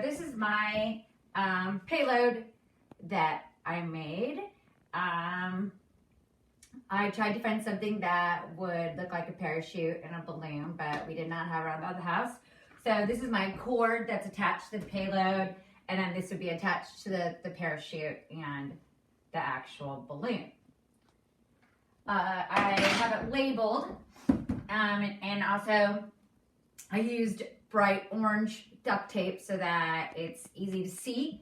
this is my payload that I made. I tried to find something that would look like a parachute and a balloon, but we did not have around the house. So this is my cord that's attached to the payload, and then this would be attached to the parachute and the actual balloon. I have it labeled, and also I used bright orange duct tape so that it's easy to see.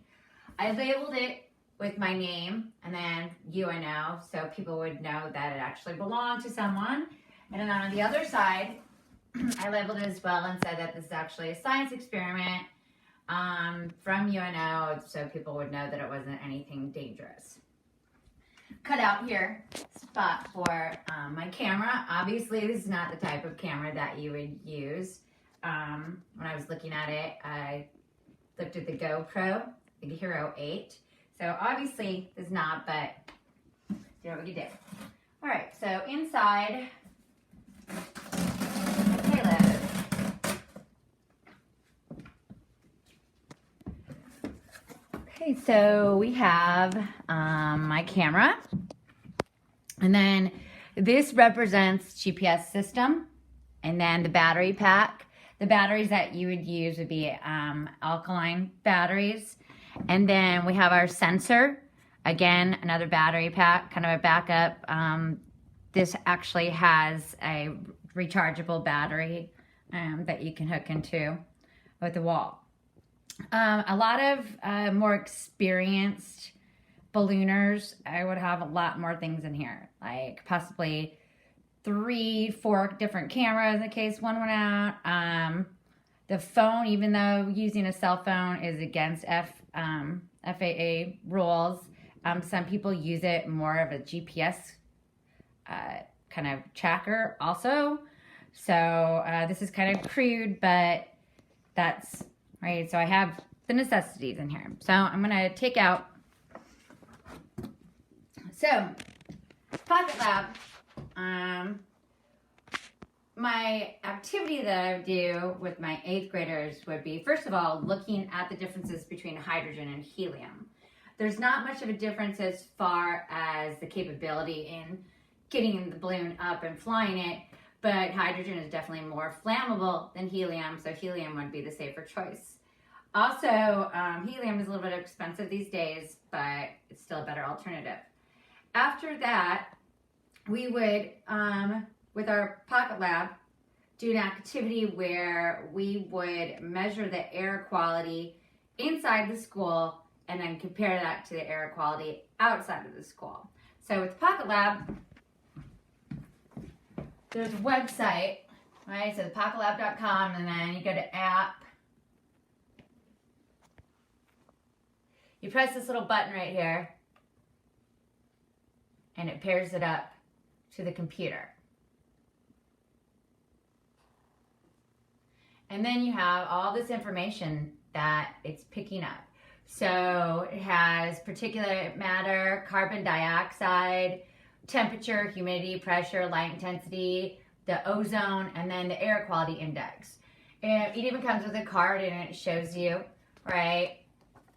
I labeled it with my name and then UNO, so people would know that it actually belonged to someone. And then on the other side, I labeled it as well and said that this is actually a science experiment from UNO, so people would know that it wasn't anything dangerous. Cut out here spot for my camera. Obviously, this is not the type of camera that you would use. When I was looking at it, I looked at the GoPro, the Hero 8. So obviously, this is not, but see what we can do. All right, so inside the payload, okay, so we have my camera, and then this represents GPS system, and then the battery pack. The batteries that you would use would be alkaline batteries. And then we have our sensor, again, another battery pack, kind of a backup. This actually has a rechargeable battery that you can hook into with the wall. A lot of more experienced ballooners, I would have a lot more things in here, like possibly 3-4 different cameras in case one went out. The phone, even though using a cell phone is against FAA rules, some people use it more of a GPS kind of tracker also. So this is kind of crude, but that's right. So I have the necessities in here. So I'm going to take out. So Pocket Lab. My activity that I would do with my 8th graders would be, first of all, looking at the differences between hydrogen and helium. There's not much of a difference as far as the capability in getting the balloon up and flying it, but hydrogen is definitely more flammable than helium, so helium would be the safer choice. Also, helium is a little bit expensive these days, but it's still a better alternative. After that, we would, with our Pocket Lab, do an activity where we would measure the air quality inside the school and then compare that to the air quality outside of the school. So with Pocket Lab, there's a website, right? So thepocketlab.com, and then you go to app. You press this little button right here, and it pairs it up to the computer. And then you have all this information that it's picking up. So it has particulate matter, carbon dioxide, temperature, humidity, pressure, light intensity, the ozone, and then the air quality index. And it even comes with a card, and it shows you, right,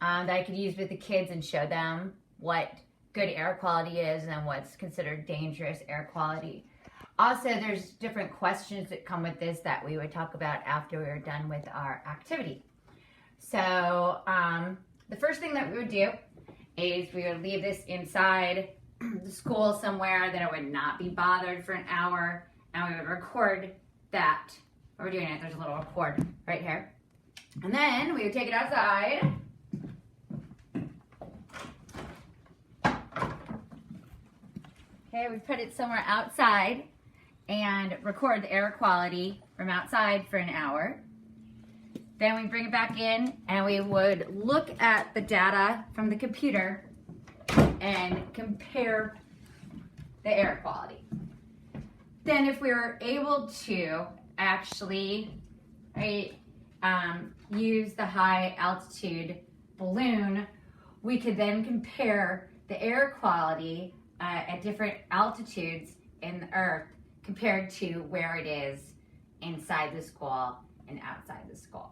that I could use with the kids and show them what good air quality is and what's considered dangerous air quality. Also, there's different questions that come with this that we would talk about after we were done with our activity. So the first thing that we would do is we would leave this inside the school somewhere that it would not be bothered for an hour, and we would record that. While we're doing it, there's a little record right here. And then we would take it outside. Okay, we put it somewhere outside and record the air quality from outside for an hour. Then we bring it back in and we would look at the data from the computer and compare the air quality. Then if we were able to actually use the high altitude balloon, we could then compare the air quality at different altitudes in the earth compared to where it is inside the school and outside the school.